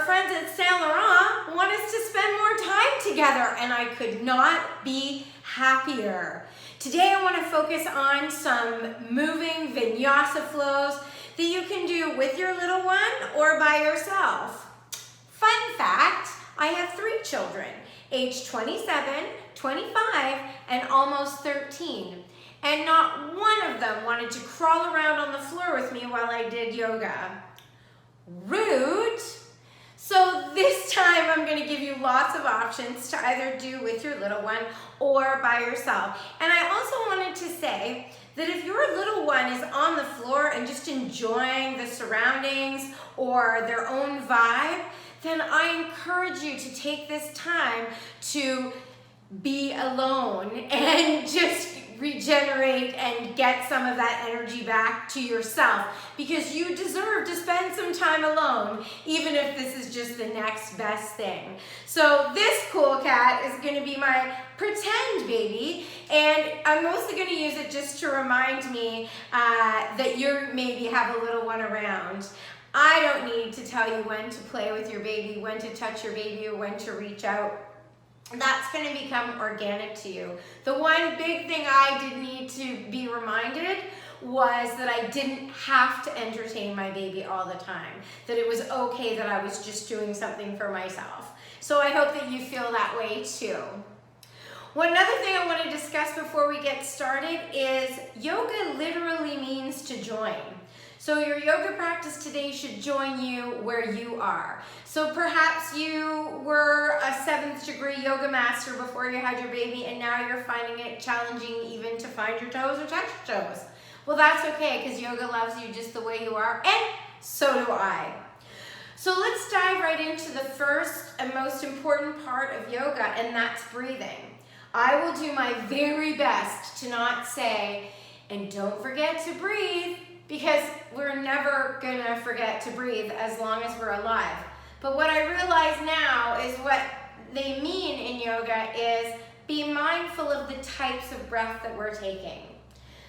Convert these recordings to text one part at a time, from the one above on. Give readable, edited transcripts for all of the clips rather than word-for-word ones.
friends at Saint Laurent want us to spend more time together, and I could not be happier. Today I want to focus on some moving vinyasa flows that you can do with your little one or by yourself. Fun fact, I have 3 children, age 27, 25, and almost 13. And not one of them wanted to crawl around on the floor with me while I did yoga. Rude. So this time I'm going to give you lots of options to either do with your little one or by yourself. And I also wanted to say that if your little one is on the floor and just enjoying the surroundings or their own vibe, then I encourage you to take this time to be alone and just regenerate and get some of that energy back to yourself, because you deserve to spend some time alone, even if this is just the next best thing. So this cool cat is going to be my pretend baby, and I'm mostly going to use it just to remind me that you maybe have a little one around. I don't need to tell you when to play with your baby, when to touch your baby, or when to reach out. That's going to become organic to you. The one big thing I did need to be reminded was that I didn't have to entertain my baby all the time, that it was okay that I was just doing something for myself. So I hope that you feel that way too. One other thing I want to discuss before we get started is yoga literally means to join. So your yoga practice today should join you where you are. So perhaps you were a 7th degree yoga master before you had your baby, and now you're finding it challenging even to find your toes or touch your toes. Well, that's okay, because yoga loves you just the way you are, and so do I. So let's dive right into the first and most important part of yoga, and that's breathing. I will do my very best to not say, and don't forget to breathe, because we're never gonna forget to breathe as long as we're alive. But what I realize now is what they mean in yoga is be mindful of the types of breath that we're taking.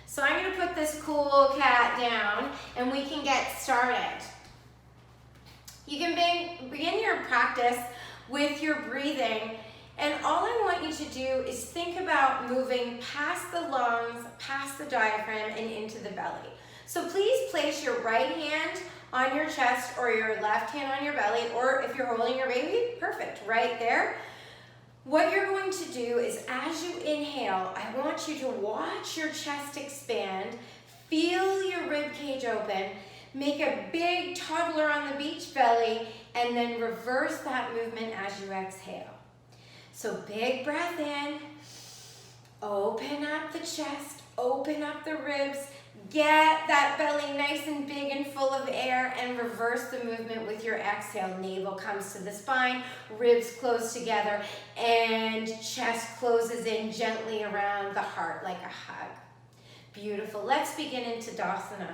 So I'm gonna put this cool cat down and we can get started. You can begin your practice with your breathing, and all I want you to do is think about moving past the lungs, past the diaphragm, and into the belly. So please place your right hand on your chest or your left hand on your belly, or if you're holding your baby, perfect, right there. What you're going to do is, as you inhale, I want you to watch your chest expand, feel your rib cage open, make a big toddler on the beach belly, and then reverse that movement as you exhale. So big breath in, open up the chest, open up the ribs, get that belly nice and big and full of air, and reverse the movement with your exhale. Navel comes to the spine, ribs close together, and chest closes in gently around the heart like a hug. Beautiful. Let's begin in Tadasana.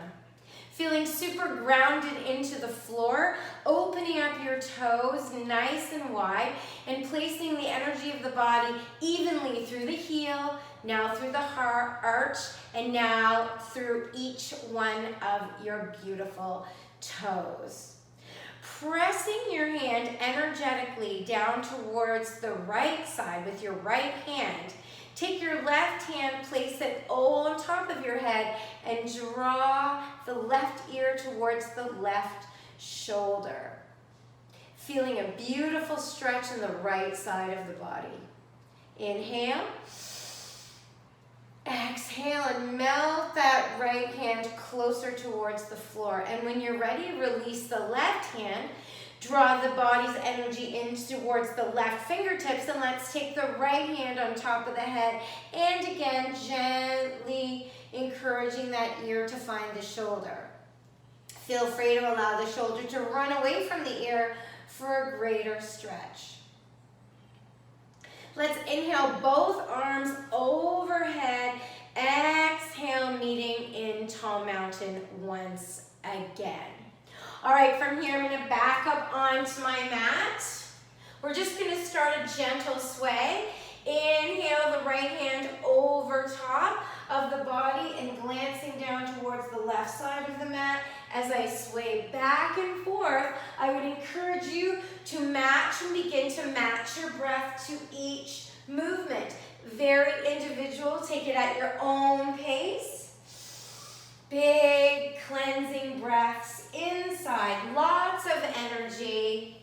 Feeling super grounded into the floor, opening up your toes nice and wide, and placing the energy of the body evenly through the heel, now through the heart arch, and now through each one of your beautiful toes. Pressing your hand energetically down towards the right side with your right hand. Take your left hand, place it on top of your head, and draw the left ear towards the left shoulder. Feeling a beautiful stretch in the right side of the body. Inhale. Exhale and melt that right hand closer towards the floor. And when you're ready, release the left hand. Draw the body's energy in towards the left fingertips, and let's take the right hand on top of the head, and again, gently encouraging that ear to find the shoulder. Feel free to allow the shoulder to run away from the ear for a greater stretch. Let's inhale both arms overhead, exhale, meeting in tall mountain once again. All right, from here, I'm gonna back up onto my mat. We're just gonna start a gentle sway. Inhale the right hand over top of the body and glancing down towards the left side of the mat. As I sway back and forth, I would encourage you to match and begin to match your breath to each movement. Very individual, take it at your own pace. Big cleansing breaths inside, lots of energy.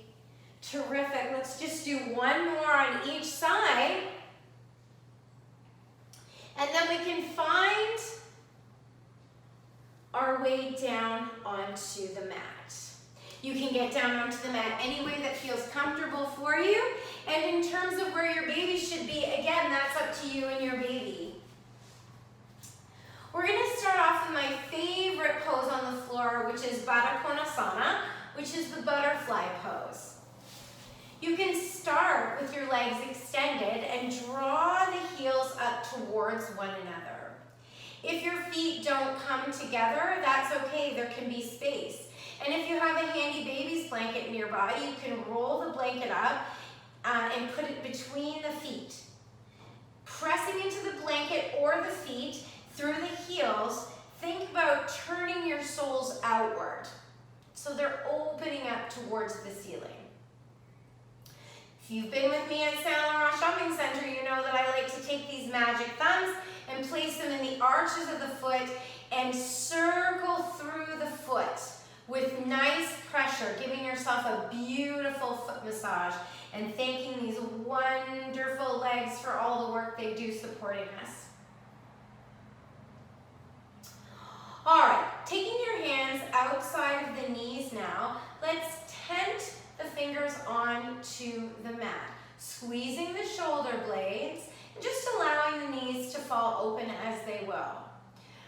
Terrific, let's just do one more on each side. And then we can find our way down onto the mat. You can get down onto the mat any way that feels comfortable for you. And in terms of where your baby should be, again, that's up to you and your baby. We're gonna start off with my favorite pose on the floor, which is Tadasana, which is the butterfly pose. You can start with your legs extended and draw the heels up towards one another. If your feet don't come together, that's okay, there can be space. And if you have a handy baby's blanket nearby, you can roll the blanket up and put it between the feet. Pressing into the blanket or the feet through the heels, think about turning your soles outward. So they're opening up towards the ceiling. If you've been with me at Saint Laurent Shopping Center, you know that I like to take these magic thumbs and place them in the arches of the foot and circle through the foot with nice pressure, giving yourself a beautiful foot massage and thanking these wonderful legs for all the work they do supporting us. All right, taking your hands outside of the knees now, let's tent the fingers onto the mat, squeezing the shoulder blades and just allowing the knees to fall open as they will.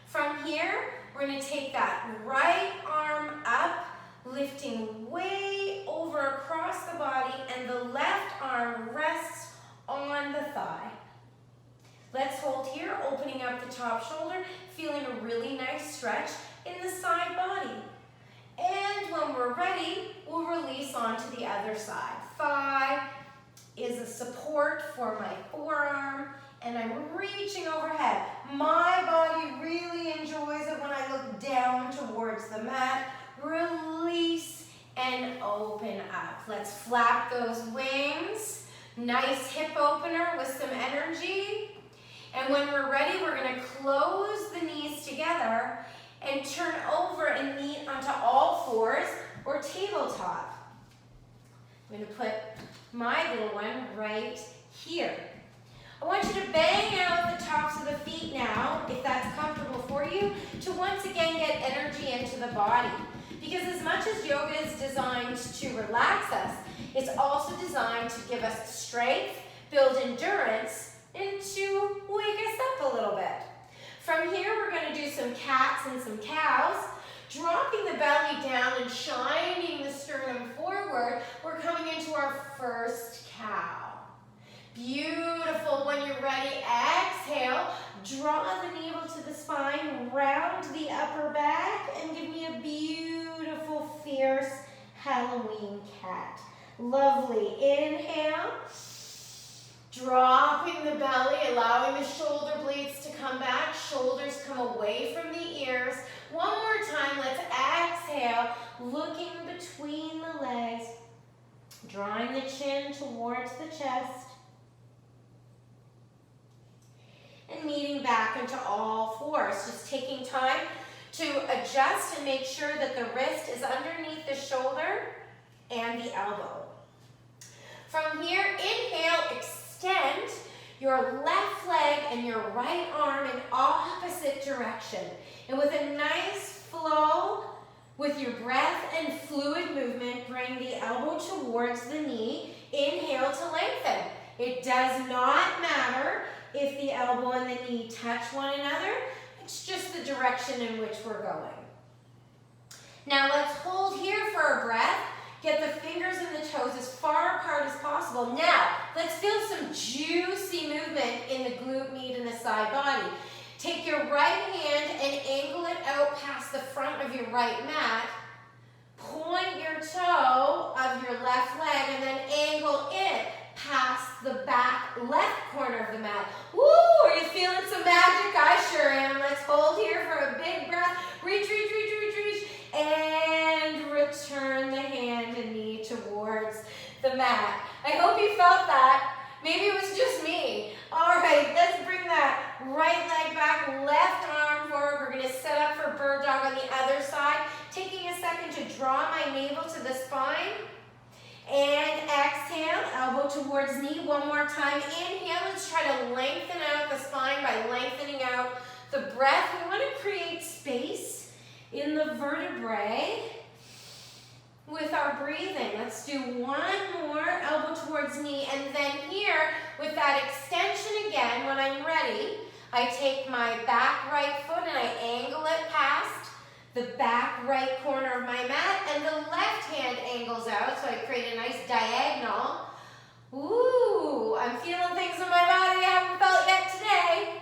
From here, we're going to take that right arm up, lifting way over across the body, and the left arm rests on the thigh. Let's hold here, opening up the top shoulder, feeling a really nice stretch in the side body. And when we're ready, we'll release onto the other side. Thigh is a support for my forearm, and I'm reaching overhead. My body really enjoys it when I look down towards the mat. Release and open up. Let's flap those wings. Nice hip opener with some energy. And when we're ready, we're going to close the knees together and turn over and meet onto all fours or tabletop. I'm going to put my little one right here. I want you to bang out the tops of the feet now, if that's comfortable for you, to once again get energy into the body. Because as much as yoga is designed to relax us, it's also designed to give us strength, build endurance, and to wake us up a little bit. From here, we're going to do some cats and some cows. Dropping the belly down and shining the sternum forward, we're coming into our first cow. Beautiful. When you're ready, exhale. Draw the navel to the spine, round the upper back, and give me a beautiful, fierce Halloween cat. Lovely. Inhale. Dropping the belly, allowing the shoulder blades to come back. Shoulders come away from the ears. One more time, let's exhale, looking between the legs, drawing the chin towards the chest, and meeting back into all fours. Just taking time to adjust and make sure that the wrist is underneath the shoulder and the elbow. From here, inhale, extend your left leg and your right arm in opposite direction. And with a nice flow with your breath and fluid movement, bring the elbow towards the knee. Inhale to lengthen. It does not matter if the elbow and the knee touch one another. It's just the direction in which we're going. Now let's hold here for a breath. Get the fingers and the toes as far apart as possible. Now, let's feel some juicy movement in the glute med and the side body. Take your right hand and angle it out past the front of your right mat. Point your toe of your left leg and then angle it past the back left corner the mat. I hope you felt that. Maybe it was just me. All right, let's bring that right leg back, left arm forward. We're gonna set up for bird dog on the other side. Taking a second to draw my navel to the spine. And exhale, elbow towards knee. One more time. Inhale, let's try to lengthen out the spine by lengthening out the breath. We want to create space in the vertebrae with our breathing. Let's do one more, elbow towards knee. And then here, with that extension again, when I'm ready, I take my back right foot and I angle it past the back right corner of my mat, and the left hand angles out, so I create a nice diagonal. Ooh, I'm feeling things in my body I haven't felt yet today.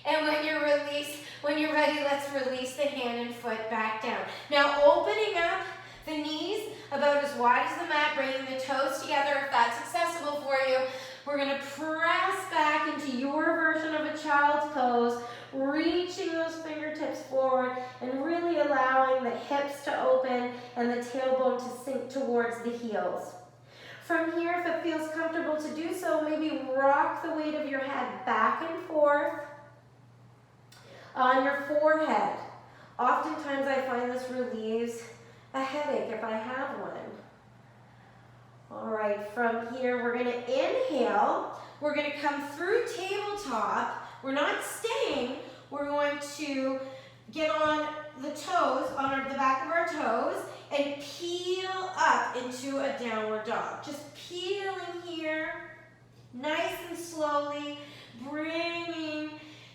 And when you're ready, let's release the hand and foot back down. Now opening up the knees about as wide as the mat, bringing the toes together if that's accessible for you. We're gonna press back into your version of a child's pose, reaching those fingertips forward and really allowing the hips to open and the tailbone to sink towards the heels. From here, if it feels comfortable to do so, maybe rock the weight of your head back and forth on your forehead. Oftentimes I find this relieves a headache if I have one. All right, from here, we're gonna inhale. We're gonna come through tabletop. We're not staying. We're going to get on the toes, on the back of our toes, and peel up into a downward dog. Just peeling here, nice and slowly, bringing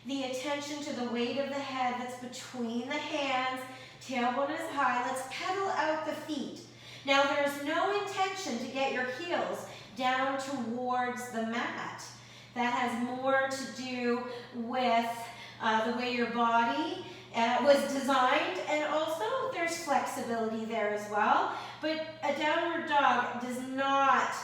the attention to the weight of the head that's between the hands. Tailbone is high. Let's pedal out the feet. Now there's no intention to get your heels down towards the mat. That has more to do with the way your body was designed, and also there's flexibility there as well. But a downward dog does not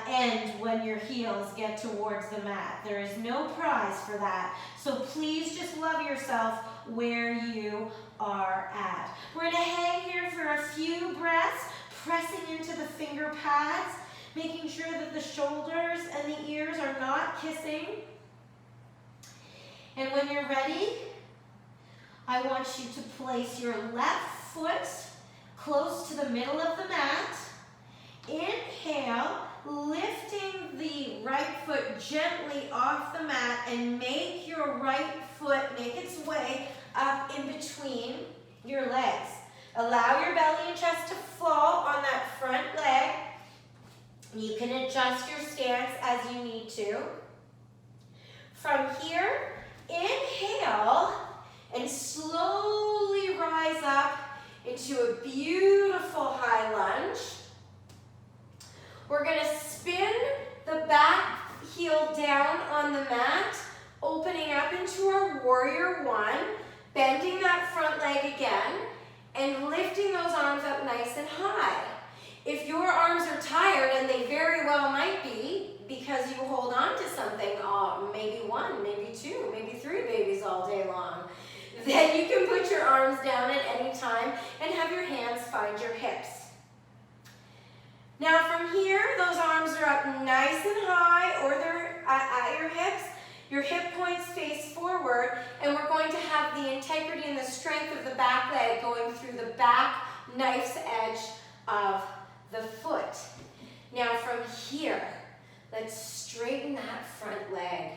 end when your heels get towards the mat. There is no prize for that. So please just love yourself where you are at. We're going to hang here for a few breaths, pressing into the finger pads, making sure that the shoulders and the ears are not kissing. And when you're ready, I want you to place your left foot close to the middle of the mat. Inhale, lifting the right foot gently off the mat, and make your right foot make its way up in between your legs. Allow your belly and chest to fall on that front leg. You can adjust your stance as you need to. From here, inhale and slowly rise up into a beautiful high lunge. We're going to spin the back heel down on the mat, opening up into our warrior one, bending that front leg again, and lifting those arms up nice and high. If your arms are tired, and they very well might be, because you hold on to something, maybe one, maybe two, maybe three babies all day long, then you can put your arms down at any time and have your hands find your hips. Now from here, those arms are up nice and high, or they're at your hips. Your hip points face forward, and we're going to have the integrity and the strength of the back leg going through the back knife's edge of the foot. Now from here, let's straighten that front leg.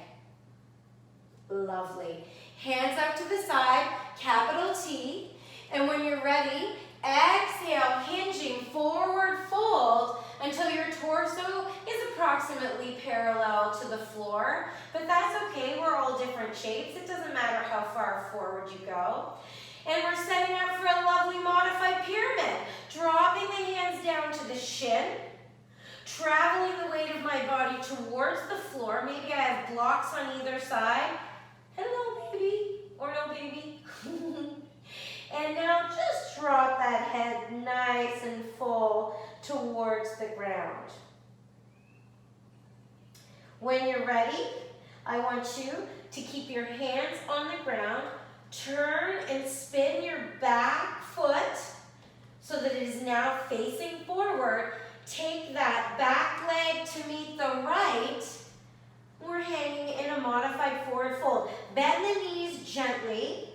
Lovely. Hands up to the side, capital T. And when you're ready, exhale, hinging, forward fold until your torso is approximately parallel to the floor. But that's okay, we're all different shapes. It doesn't matter how far forward you go. And we're setting up for a lovely modified pyramid. Dropping the hands down to the shin, traveling the weight of my body towards the floor. Maybe I have blocks on either side. Hello, baby, or no baby. And now just drop that head nice and full towards the ground. When you're ready, I want you to keep your hands on the ground. Turn and spin your back foot so that it is now facing forward, take that back leg to meet the right. We're hanging in a modified forward fold. Bend the knees gently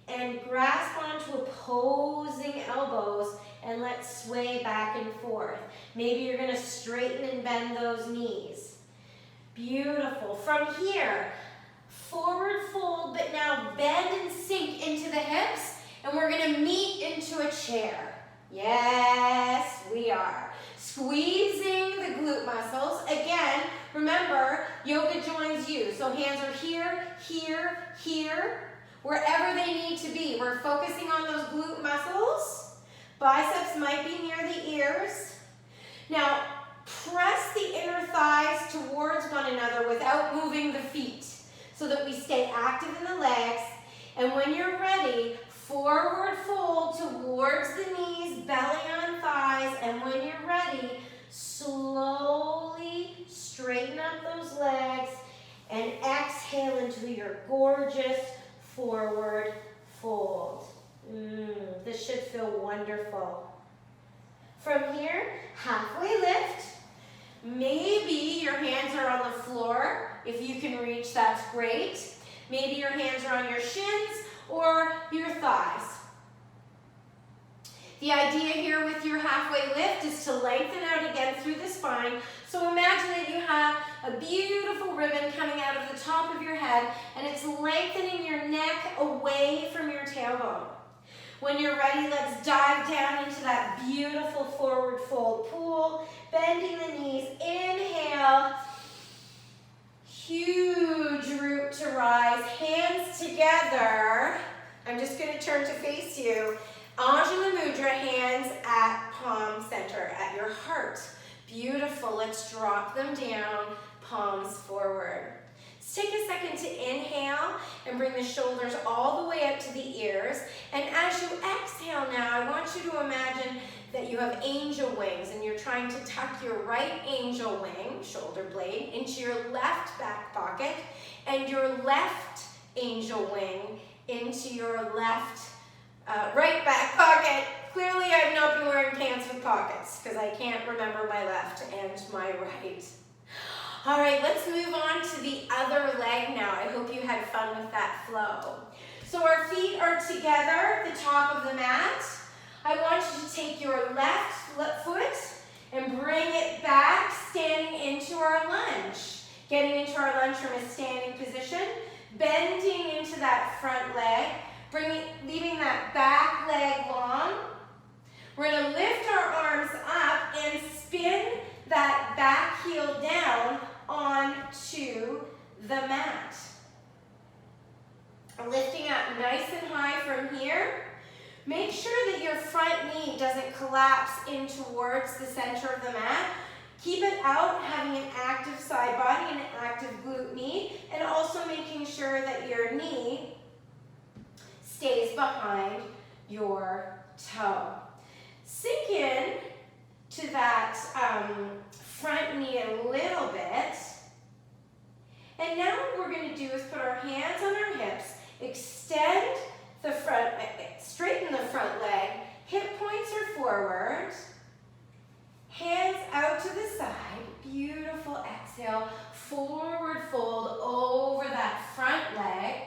and grasp onto opposing elbows and let's sway back and forth. Maybe you're going to straighten and bend those knees. Beautiful. From here, forward fold, but now bend and sink into the hips, and we're going to meet into a chair. Yes, we are. Squeezing the glute muscles. Again, remember, yoga joins you. So hands are here, here, here, wherever they need to be. We're focusing on those glute muscles. Biceps might be near the ears. Now, press the inner thighs towards one another without moving the feet so that we stay active in the legs. And when you're ready, forward fold towards the knees, belly on thighs, and when you're ready, slowly straighten up those legs and exhale into your gorgeous forward fold. This should feel wonderful. From here, halfway lift. Maybe your hands are on the floor. If you can reach, that's great. Maybe your hands are on your shins or your thighs. The idea here with your halfway lift is to lengthen out again through the spine. So imagine that you have a beautiful ribbon coming out of the top of your head and it's lengthening your neck away from your tailbone. When you're ready, let's dive down into that beautiful forward fold pool, bending the knees. Inhale. Huge root to rise, hands together. I'm just going to turn to face you. Anjali Mudra, hands at palm center, at your heart. Beautiful. Let's drop them down, palms forward. Let's take a second to inhale and bring the shoulders all the way up to the ears. And as you exhale now, I want you to imagine that you have angel wings and you're trying to tuck your right angel wing, shoulder blade, into your left back pocket and your left angel wing into your left right back pocket. Clearly I've not been wearing pants with pockets because I can't remember my left and my right. All right, let's move on to the other leg now. I hope you had fun with that flow. So our feet are together at the top of the mat. I want you to take your left foot and bring it back, standing into our lunge. Getting into our lunge from a standing position, bending into that front leg, leaving that back leg long. We're going to lift our arms up and spin that back heel down onto the mat. Lifting up nice and high from here. Make sure that your front knee doesn't collapse in towards the center of the mat. Keep it out, having an active side body and an active glute knee, and also making sure that your knee stays behind your toe. Sink in to that front knee a little bit. And now what we're going to do is put our hands on our hips, extend the front, straighten the front leg, hip points are forward, hands out to the side, beautiful exhale, forward fold over that front leg.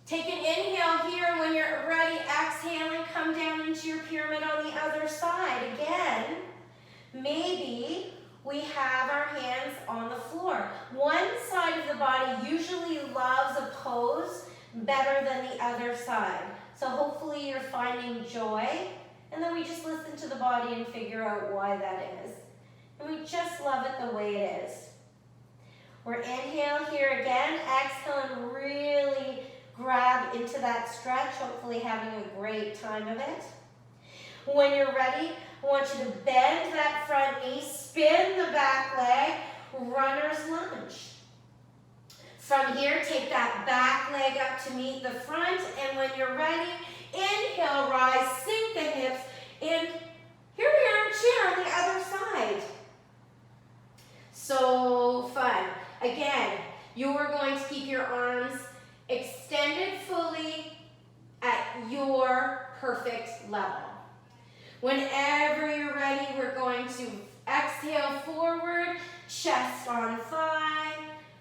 Take an inhale here, and when you're ready, exhaling, come down into your pyramid on the other side. Again, maybe we have our hands on the floor. One side of the body usually loves a pose better than the other side. So hopefully you're finding joy, and then we just listen to the body and figure out why that is. And we just love it the way it is. We're inhale here again, exhale and really grab into that stretch, hopefully having a great time of it. When you're ready, I want you to bend that front knee, spin the back leg, runner's lunge. From here, take that back leg up to meet the front, and when you're ready, inhale, rise, sink the hips, and here we are, chair on the other side. So fun. Again, you're going to keep your arms extended fully at your perfect level. Whenever you're ready, we're going to exhale forward, chest on thigh,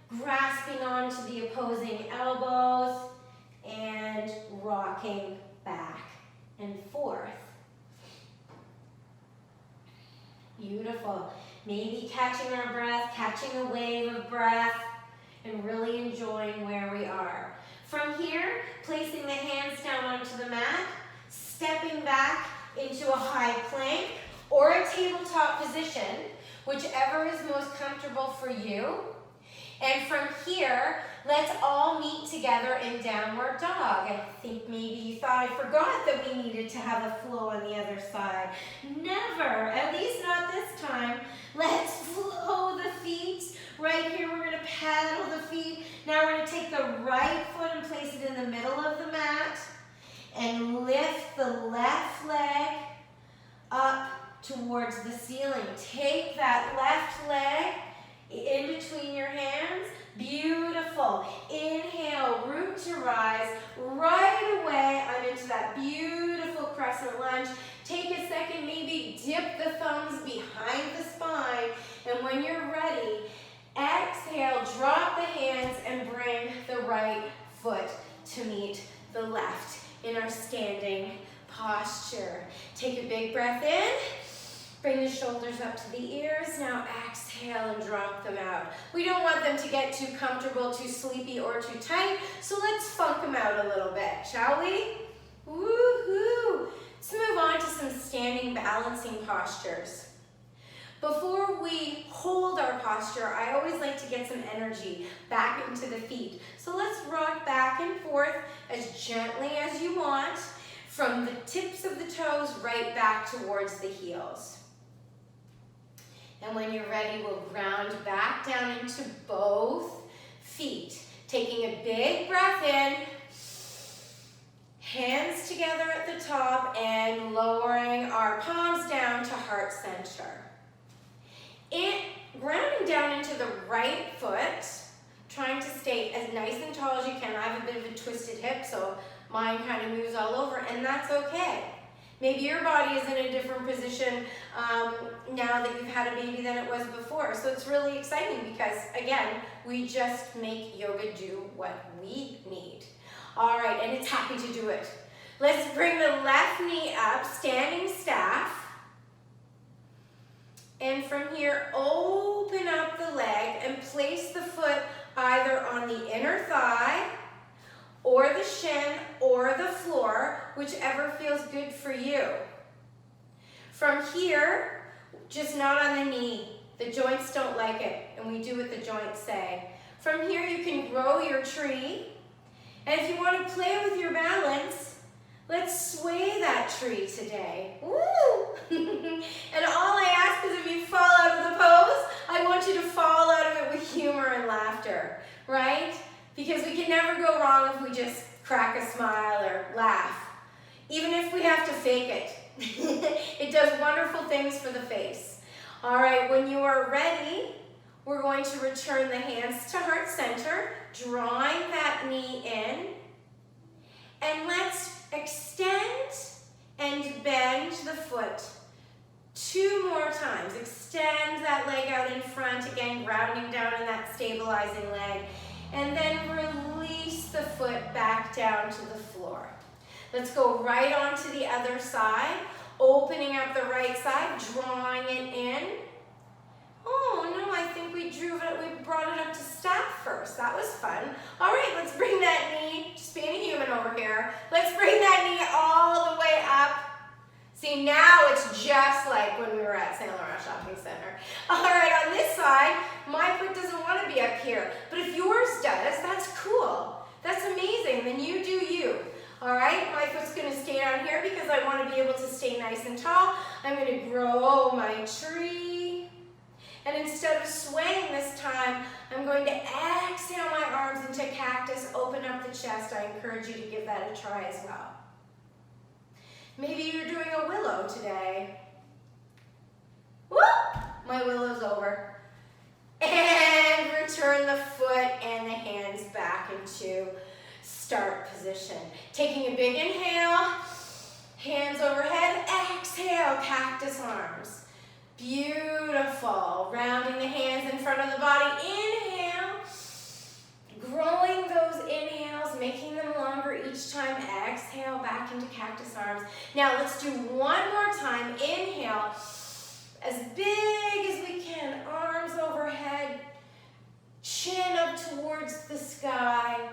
grasping onto the opposing elbows, and rocking back and forth. Beautiful. Maybe catching our breath, catching a wave of breath, and really enjoying where we are. From here, placing the hands down onto the mat, stepping back into a high plank or a tabletop position, whichever is most comfortable for you. And from here, let's all meet together in downward dog. I think maybe you thought I forgot that we needed to have a flow on the other side. Never, at least not this time. Let's flow the feet. Right here, we're gonna paddle the feet. Now we're gonna take the right foot and place it in the middle of the mat and lift the left leg up towards the ceiling. Take that left leg in between your hands. Beautiful. Inhale, root to rise. Right away, I'm into that beautiful crescent lunge. Take a second, maybe dip the thumbs behind the spine. And when you're ready, exhale, drop the hands and bring the right foot to meet the left in our standing posture. Take a big breath in. Bring the shoulders up to the ears. Now exhale and drop them out. We don't want them to get too comfortable, too sleepy, or too tight. So let's funk them out a little bit, shall we? Woohoo! Let's move on to some standing balancing postures. Before we hold our posture, I always like to get some energy back into the feet. So let's rock back and forth as gently as you want, from the tips of the toes right back towards the heels. And when you're ready, we'll ground back down into both feet. Taking a big breath in, hands together at the top, and lowering our palms down to heart center. Grounding down into the right foot, trying to stay as nice and tall as you can. I have a bit of a twisted hip, so mine kind of moves all over, and that's okay. Maybe your body is in a different position now that you've had a baby than it was before. So it's really exciting because, again, we just make yoga do what we need. All right, and it's happy to do it. Let's bring the left knee up, standing staff. And from here, open up the leg and place the foot either on the inner thigh, or the shin, or the floor, whichever feels good for you. From here, just not on the knee. The joints don't like it, and we do what the joints say. From here, you can grow your tree. And if you want to play with your balance, let's sway that tree today. Woo! And all I ask is if you fall out of the pose, I want you to fall out of it with humor and laughter, right? Because we can never go wrong if we just crack a smile or laugh, even if we have to fake it. It does wonderful things for the face. All right, when you are ready, we're going to return the hands to heart center, drawing that knee in. And let's extend and bend the foot 2 more times. Extend that leg out in front, again, grounding down in that stabilizing leg. And then release the foot back down to the floor. Let's go right on to the other side, opening up the right side, drawing it in. Oh no, I think we brought it up to staff first. That was fun. All right, let's bring that knee, just being a human over here. Let's bring that knee all the way up. See, now it's just like when we were at St. Laurent Shopping Center. All right, on this side, my foot doesn't want to be up here, but if yours does, that's cool. That's amazing, then you do you. All right, my foot's gonna stay down here because I want to be able to stay nice and tall. I'm gonna grow my tree. And instead of swaying this time, I'm going to exhale my arms into cactus, open up the chest. I encourage you to give that a try as well. Maybe you're doing a willow today. Whoop! My willow's over. And return the foot and the hands back into start position. Taking a big inhale, hands overhead, exhale, cactus arms. Beautiful. Rounding the hands in front of the body. Inhale. Growing those inhales, making them longer each time. Exhale, back into cactus arms. Now let's do one more time. Inhale, as big as we can. Arms overhead, chin up towards the sky.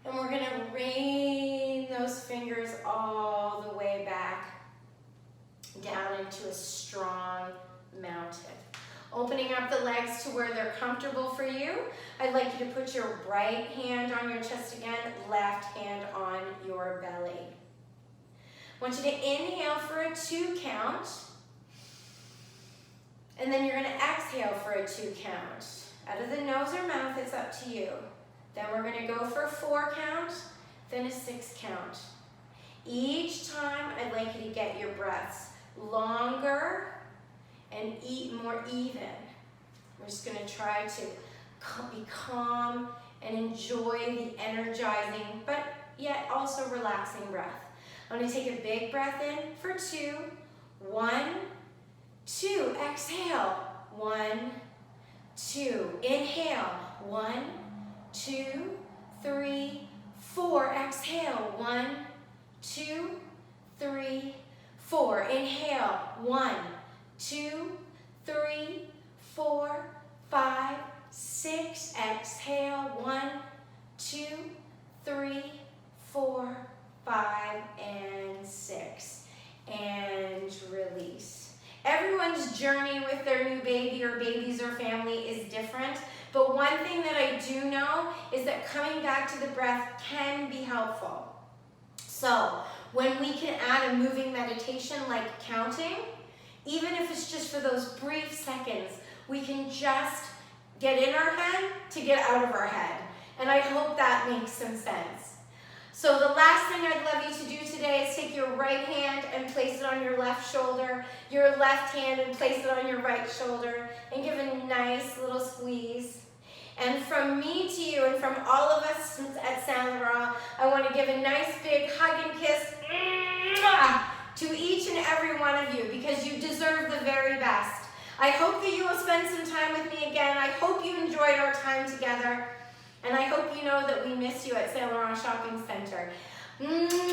And we're gonna rain those fingers all the way back down into a strong mountain. Opening up the legs to where they're comfortable for you. I'd like you to put your right hand on your chest again, left hand on your belly. I want you to inhale for a 2 count. And then you're gonna exhale for a 2 count. Out of the nose or mouth, it's up to you. Then we're gonna go for a 4 count, then a 6 count. Each time, I'd like you to get your breaths longer and more even. We're just gonna try to be calm and enjoy the energizing, but yet also relaxing breath. I'm gonna take a big breath in for 2. 1, 2. Exhale. 1, 2. Inhale. 1, 2, 3, 4. Exhale. 1, 2, 3, 4. Inhale. 1, 2, 3, 4, 5, 6. Exhale. 1, 2, 3, 4, 5, and 6. And release. Everyone's journey with their new baby or babies or family is different, but one thing that I do know is that coming back to the breath can be helpful. So when we can add a moving meditation like counting, even if it's just for those brief seconds, we can just get in our head to get out of our head. And I hope that makes some sense. So the last thing I'd love you to do today is take your right hand and place it on your left shoulder, your left hand and place it on your right shoulder, and give a nice little squeeze. And from me to you and from all of us at Saint Laurent, I want to give a nice big hug and kiss to each and every one of you because you deserve the very best. I hope that you will spend some time with me again. I hope you enjoyed our time together. And I hope you know that we miss you at Saint Laurent Shopping Center. Mwah!